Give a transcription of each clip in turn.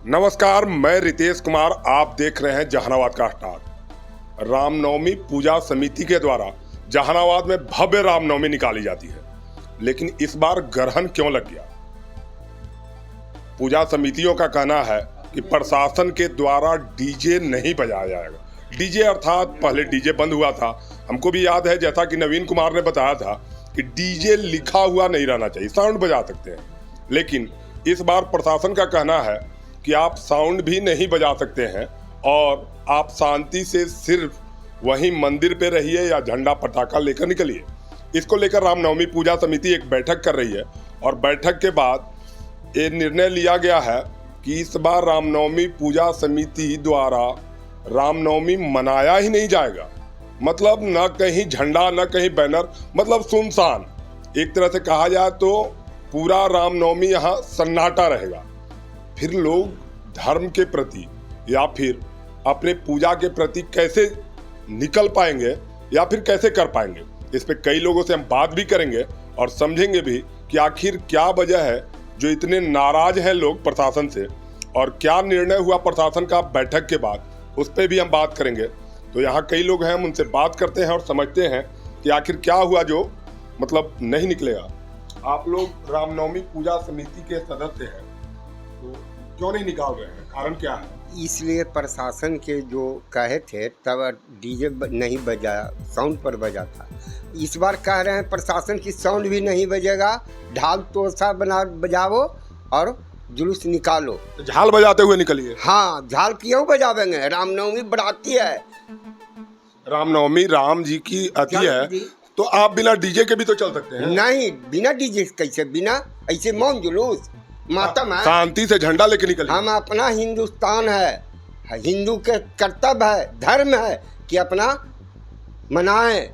नमस्कार, मैं रितेश कुमार। आप देख रहे हैं जहानाबाद का स्टार। रामनवमी पूजा समिति के द्वारा जहानाबाद में भव्य रामनवमी निकाली जाती है, लेकिन इस बार ग्रहण क्यों लग गया? पूजा समितियों का कहना है कि प्रशासन के द्वारा डीजे नहीं बजाया जाएगा। डीजे अर्थात पहले डीजे बंद हुआ था। हमको भी याद है, जैसा कि नवीन कुमार ने बताया था कि डीजे लिखा हुआ नहीं रहना चाहिए, साउंड बजा सकते हैं। लेकिन इस बार प्रशासन का कहना है कि आप साउंड भी नहीं बजा सकते हैं और आप शांति से सिर्फ वहीं मंदिर पे रहिए या झंडा पटाखा लेकर निकलिए। इसको लेकर रामनवमी पूजा समिति एक बैठक कर रही है और बैठक के बाद ये निर्णय लिया गया है कि इस बार रामनवमी पूजा समिति द्वारा रामनवमी मनाया ही नहीं जाएगा। मतलब न कहीं झंडा न कहीं बैनर, मतलब सुनसान। एक तरह से कहा जाए तो पूरा रामनवमी यहाँ सन्नाटा रहेगा। फिर लोग धर्म के प्रति या फिर अपने पूजा के प्रति कैसे निकल पाएंगे या फिर कैसे कर पाएंगे, इस पे कई लोगों से हम बात भी करेंगे और समझेंगे भी कि आखिर क्या वजह है जो इतने नाराज हैं लोग प्रशासन से, और क्या निर्णय हुआ प्रशासन का बैठक के बाद, उस पर भी हम बात करेंगे। तो यहाँ कई लोग हैं, हम उनसे बात करते हैं और समझते हैं कि आखिर क्या हुआ जो मतलब नहीं निकलेगा। आप लोग रामनवमी पूजा समिति के सदस्य हैं, तो क्यों नहीं निकाल रहे हैं? कारण क्या है? इसलिए प्रशासन के जो कहे थे तब डीजे नहीं बजा, साउंड पर बजा था। इस बार कह रहे हैं प्रशासन की साउंड भी नहीं बजेगा, ढाल तोसा बजाओ और जुलूस निकालो। तो झाल बजाते हुए निकलिए। हाँ, झाल क्यों बजावेंगे? रामनवमी बढ़ाती है। रामनवमी राम जी की अति है, तो आप बिना डीजे के भी तो चल सकते हैं। नहीं, बिना डीजे कैसे? बिना ऐसे मौन जुलूस मातम है। शांति से झंडा लेके निकलिए। हम अपना हिंदुस्तान है, हिंदू के कर्तव्य है, धर्म है कि अपना मनाएं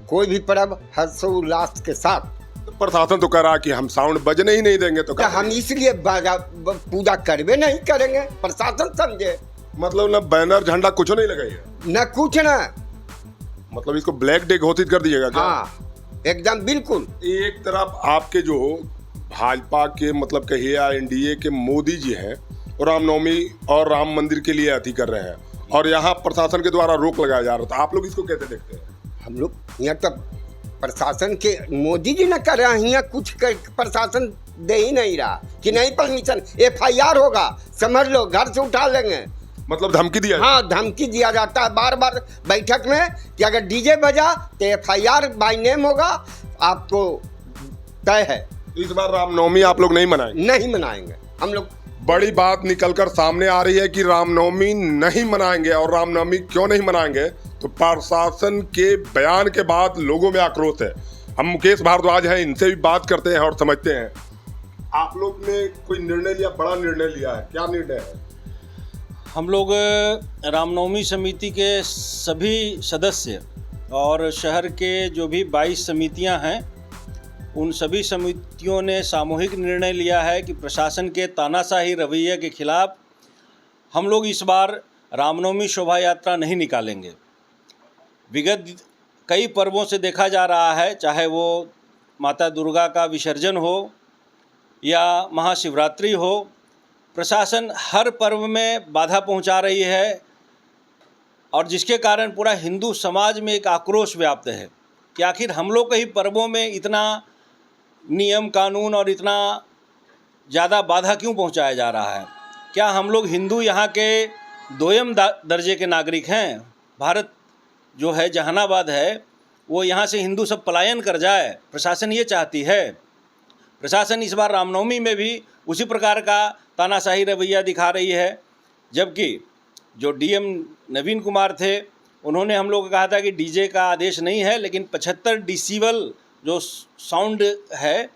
कोई भी पर्व हर्षोल्लास के साथ। तो प्रशासन तो कह रहा है कि हम साउंड बजने ही नहीं देंगे, तो हम इसलिए पूजा करवे नहीं करेंगे। प्रशासन समझे। मतलब न बैनर झंडा कुछ नहीं लगाइए, न कुछ न, मतलब इसको ब्लैक डे घोषित कर दीजिएगा क्या? हाँ, एकदम बिल्कुल। एक तरफ आपके जो भाजपा के मतलब कहिए या एनडीए के मोदी जी हैं, और रामनवमी और राम मंदिर के लिए अति कर रहे हैं, और यहाँ प्रशासन के द्वारा रोक लगाया जा रहा था। आप लोग इसको कैसे देखते हैं? हम लोग यहाँ तब प्रशासन के मोदी जी न कर रहे हैं, यहाँ कुछ प्रशासन दे ही नहीं रहा कि नहीं परमिशन, FIR होगा, समझ लो, घर से उठा लेंगे। मतलब धमकी दिया? हाँ, धमकी दिया जाता है बार बार बैठक में कि अगर डीजे बजा तो FIR बाय नेम होगा, आपको तय है। इस बार रामनवमी आप लोग नहीं मनाएंगे? नहीं मनाएंगे हम लोग। बड़ी बात निकलकर सामने आ रही है कि रामनवमी नहीं मनाएंगे। और रामनवमी क्यों नहीं मनाएंगे? तो प्रशासन के बयान के बाद लोगों में आक्रोश है। हम मुकेश भारद्वाज हैं, इनसे भी बात करते हैं और समझते हैं। आप लोग ने कोई निर्णय लिया, बड़ा निर्णय लिया है, क्या निर्णय है? हम लोग रामनवमी समिति के सभी सदस्य और शहर के जो भी 22 समितियां हैं, उन सभी समितियों ने सामूहिक निर्णय लिया है कि प्रशासन के तानाशाही रवैये के खिलाफ हम लोग इस बार रामनवमी शोभा यात्रा नहीं निकालेंगे। विगत कई पर्वों से देखा जा रहा है, चाहे वो माता दुर्गा का विसर्जन हो या महाशिवरात्रि हो, प्रशासन हर पर्व में बाधा पहुंचा रही है, और जिसके कारण पूरा हिंदू समाज में एक आक्रोश व्याप्त है कि आखिर हम लोग के ही पर्वों में इतना नियम कानून और इतना ज़्यादा बाधा क्यों पहुंचाया जा रहा है? क्या हम लोग हिंदू यहाँ के दोयम दर्जे के नागरिक हैं? भारत जो है, जहानाबाद है, वो यहाँ से हिंदू सब पलायन कर जाए, प्रशासन ये चाहती है। प्रशासन इस बार रामनवमी में भी उसी प्रकार का तानाशाही रवैया दिखा रही है। जबकि जो DM नवीन कुमार थे, उन्होंने हम लोग को कहा था कि डीजे का आदेश नहीं है, लेकिन 75 डेसिबल जो साउंड है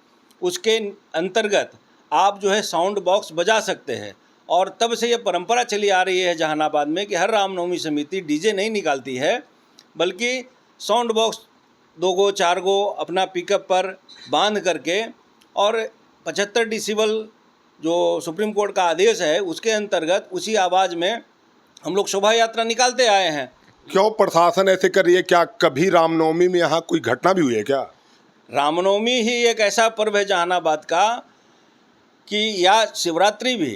उसके अंतर्गत आप जो है साउंड बॉक्स बजा सकते हैं। और तब से ये परंपरा चली आ रही है जहानाबाद में कि हर रामनवमी समिति डीजे नहीं निकालती है, बल्कि साउंड बॉक्स 2 गो 4 गो अपना पिकअप पर बांध करके, और 75 डेसिबल जो सुप्रीम कोर्ट का आदेश है उसके अंतर्गत उसी आवाज़ में हम लोग शोभा यात्रा निकालते आए हैं। क्यों प्रशासन ऐसे कर रही है? क्या कभी रामनवमी में यहाँ कोई घटना भी हुई है क्या? रामनवमी ही एक ऐसा पर्व है जहानाबाद का कि या शिवरात्रि भी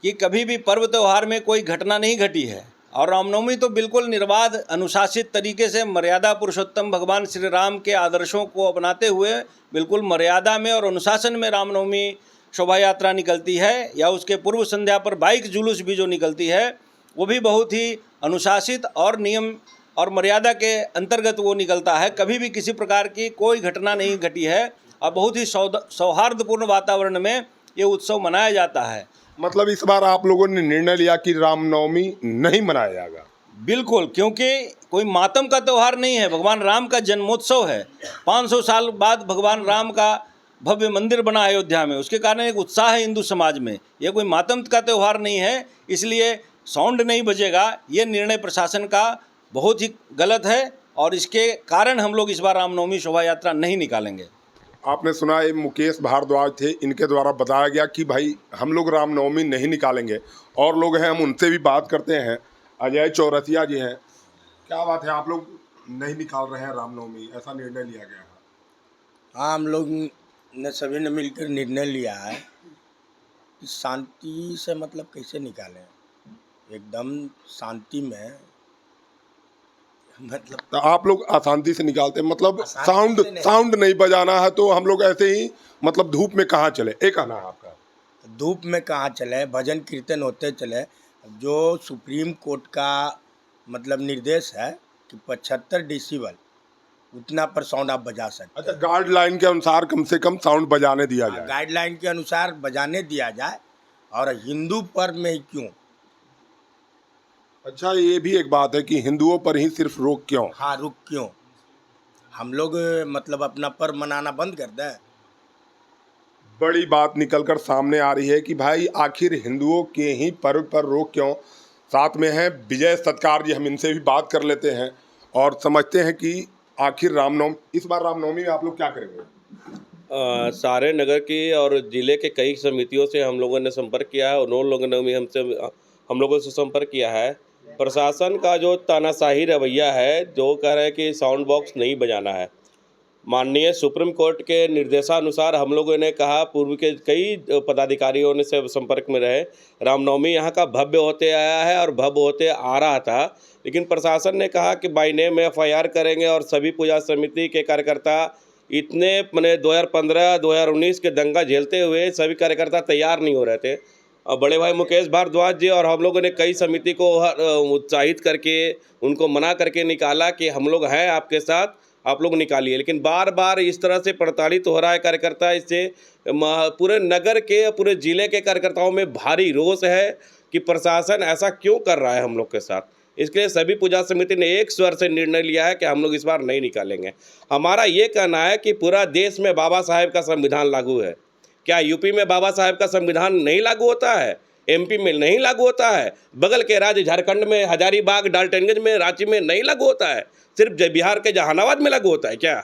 कि कभी भी पर्व त्यौहार में कोई घटना नहीं घटी है और रामनवमी तो बिल्कुल निर्बाध अनुशासित तरीके से मर्यादा पुरुषोत्तम भगवान श्री राम के आदर्शों को अपनाते हुए बिल्कुल मर्यादा में और अनुशासन में रामनवमी शोभा यात्रा निकलती है, या उसके पूर्व संध्या पर बाइक जुलूस भी जो निकलती है वो भी बहुत ही अनुशासित और नियम और मर्यादा के अंतर्गत वो निकलता है। कभी भी किसी प्रकार की कोई घटना नहीं घटी है और बहुत ही सौहार्दपूर्ण वातावरण में ये उत्सव मनाया जाता है। मतलब इस बार आप लोगों ने निर्णय लिया कि रामनवमी नहीं मनाया जाएगा? बिल्कुल, क्योंकि कोई मातम का त्यौहार नहीं है, भगवान राम का जन्मोत्सव है। 500 साल बाद भगवान राम का भव्य मंदिर बना अयोध्या में, उसके कारण एक उत्साह है हिंदू समाज में। ये कोई मातम का त्यौहार नहीं है, इसलिए साउंड नहीं बजेगा। ये निर्णय प्रशासन का बहुत ही गलत है और इसके कारण हम लोग इस बार रामनवमी शोभा यात्रा नहीं निकालेंगे। आपने सुना ये मुकेश भारद्वाज थे, इनके द्वारा बताया गया कि भाई हम लोग रामनवमी नहीं निकालेंगे। और लोग हैं, हम उनसे भी बात करते हैं। अजय चौरसिया जी हैं। क्या बात है, आप लोग नहीं निकाल रहे हैं रामनवमी, ऐसा निर्णय लिया गया है? हाँ, हम लोग ने सभी ने मिलकर निर्णय लिया है कि शांति से मतलब कैसे निकालें, एकदम शांति में, मतलब तो आप लोग अशांति से निकालते हैं, मतलब अशांति से नहीं। साउंड नहीं बजाना है तो हम लोग ऐसे ही मतलब धूप में कहाँ चले, एक कहना है आपका? धूप में कहाँ चले, भजन कीर्तन होते चले। जो सुप्रीम कोर्ट का मतलब निर्देश है कि 75 डेसिबल उतना पर साउंड आप बजा सकते अच्छा, गाइडलाइन के अनुसार कम से कम साउंड बजाने दिया हैं। जाए। गाइडलाइन के अनुसार बजाने दिया जाए, और हिंदू पर्व में ही क्यों। अच्छा, ये भी एक बात है कि हिंदुओं पर ही सिर्फ रोक क्यों? हाँ, रुक क्यों, हम लोग मतलब अपना पर्व मनाना बंद कर दें। बड़ी बात निकलकर सामने आ रही है कि भाई आखिर हिंदुओं के ही पर्व पर रोक क्यों। साथ में हैं विजय सत्कार जी, हम इनसे भी बात कर लेते हैं और समझते हैं कि आखिर रामनवमी, इस बार रामनवमी में आप लोग क्या करेंगे? सारे नगर की और ज़िले के कई समितियों से हम लोगों ने संपर्क किया है, उन लोगों ने भी हम लोगों से संपर्क किया है। प्रशासन का जो तानाशाही रवैया है, जो कह रहे हैं कि साउंड बॉक्स नहीं बजाना है, माननीय सुप्रीम कोर्ट के निर्देशानुसार हम लोगों ने कहा, पूर्व के कई पदाधिकारियों ने से संपर्क में रहे। रामनवमी यहाँ का भव्य होते आया है और भव्य होते आ रहा था, लेकिन प्रशासन ने कहा कि बाई नेम FIR करेंगे और सभी पूजा समिति के कार्यकर्ता इतने मैंने 2015-2019 के दंगा झेलते हुए सभी कार्यकर्ता तैयार नहीं हो रहे थे। और बड़े भाई मुकेश भारद्वाज जी और हम लोगों ने कई समिति को उत्साहित करके उनको मना करके निकाला कि हम लोग हैं आपके साथ, आप लोग निकालिए। लेकिन बार बार इस तरह से प्रताड़ित हो रहा है कार्यकर्ता। इससे पूरे नगर के, पूरे ज़िले के कार्यकर्ताओं में भारी रोष है कि प्रशासन ऐसा क्यों कर रहा है हम लोग के साथ। इसके लिए सभी पूजा समिति ने एक स्वर से निर्णय लिया है कि हम लोग इस बार नहीं निकालेंगे। हमारा ये कहना है कि पूरा देश में बाबा साहेब का संविधान लागू है। क्या यूपी में बाबा साहेब का संविधान नहीं लागू होता है? MP में नहीं लागू होता है? बगल के राज्य झारखंड में हजारीबाग, डाल्टनगंज में, रांची में नहीं लागू होता है? सिर्फ बिहार के जहानाबाद में लागू होता है क्या?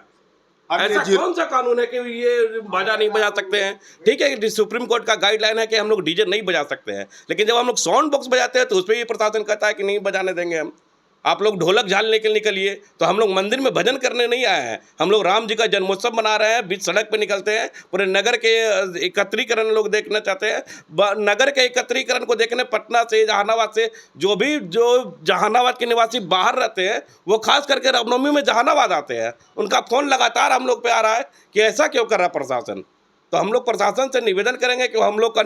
ऐसा कौन सा कानून है कि ये बाजा नहीं बजा सकते हैं? ठीक है, सुप्रीम कोर्ट का गाइडलाइन है कि हम लोग डीजे नहीं बजा सकते हैं, लेकिन जब हम लोग साउंड बॉक्स बजाते हैं तो उस पर भी प्रशासन कहता है कि नहीं बजाने देंगे हम। आप लोग ढोलक झाल लेके निकलिए, तो हम लोग मंदिर में भजन करने नहीं आए हैं। हम लोग राम जी का जन्मोत्सव मना रहे हैं, बीच सड़क पे निकलते हैं, पूरे नगर के एकत्रीकरण लोग देखना चाहते हैं। नगर के एकत्रीकरण को देखने पटना से, जहानाबाद से, जो जहानाबाद के निवासी बाहर रहते हैं वो खास करके रामनवमी में जहानाबाद आते हैं। उनका फ़ोन लगातार हम लोग पे आ रहा है कि ऐसा क्यों कर रहा प्रशासन। तो हम लोग प्रशासन से निवेदन करेंगे कि हम लोग का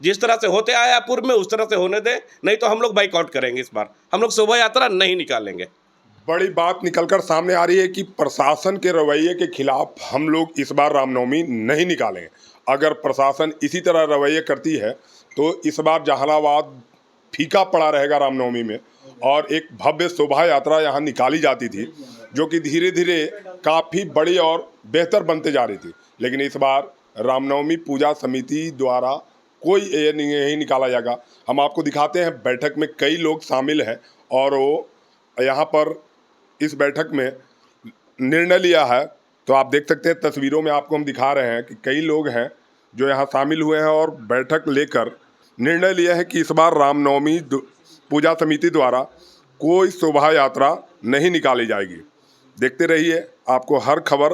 जिस तरह से होते आया पूर्व में उस तरह से होने दें, नहीं तो हम लोग बाइकआउट करेंगे। इस बार हम लोग शोभा यात्रा नहीं निकालेंगे। बड़ी बात निकलकर सामने आ रही है कि प्रशासन के रवैये के खिलाफ हम लोग इस बार रामनवमी नहीं निकालेंगे। अगर प्रशासन इसी तरह रवैये करती है तो इस बार जहानाबाद फीका पड़ा रहेगा रामनवमी में, और एक भव्य शोभा यात्रा यहाँ निकाली जाती थी जो कि धीरे धीरे काफ़ी बड़ी और बेहतर बनते जा रही थी। लेकिन इस बार रामनवमी पूजा समिति द्वारा कोई ये नहीं निकाला जाएगा। हम आपको दिखाते हैं, बैठक में कई लोग शामिल हैं और वो यहाँ पर इस बैठक में निर्णय लिया है। तो आप देख सकते हैं, तस्वीरों में आपको हम दिखा रहे हैं कि कई लोग हैं जो यहाँ शामिल हुए हैं और बैठक लेकर निर्णय लिया है कि इस बार रामनवमी पूजा समिति द्वारा कोई शोभा यात्रा नहीं निकाली जाएगी। देखते रहिए, आपको हर खबर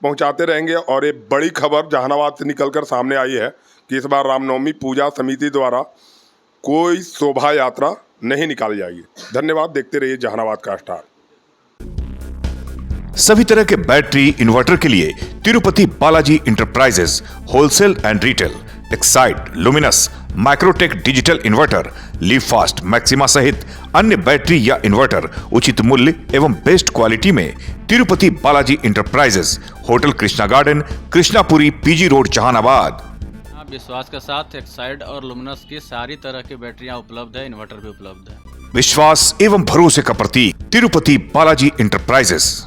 पहुंचाते रहेंगे। और एक बड़ी खबर जहानाबाद से निकलकर सामने आई है कि इस बार रामनवमी पूजा समिति द्वारा कोई शोभा यात्रा नहीं निकाली जाएगी। धन्यवाद। देखते रहिए जहानाबाद का स्टार। सभी तरह के बैटरी इन्वर्टर के लिए Tirupati Balaji enterprises wholesale and retail, Exide, luminous, Microtek digital inverter, leave fast, maxima सहित अन्य बैटरी या इन्वर्टर उचित मूल्य एवं बेस्ट क्वालिटी में Tirupati Balaji enterprises, hotel Krishna garden, Krishnapuri, PG road, Jehanabad. विश्वास के साथ एक्साइड और लुमिनस की सारी तरह की बैटरियां उपलब्ध है, इन्वर्टर भी उपलब्ध है। विश्वास एवं भरोसे का प्रतीक तिरुपति बालाजी इंटरप्राइजेस।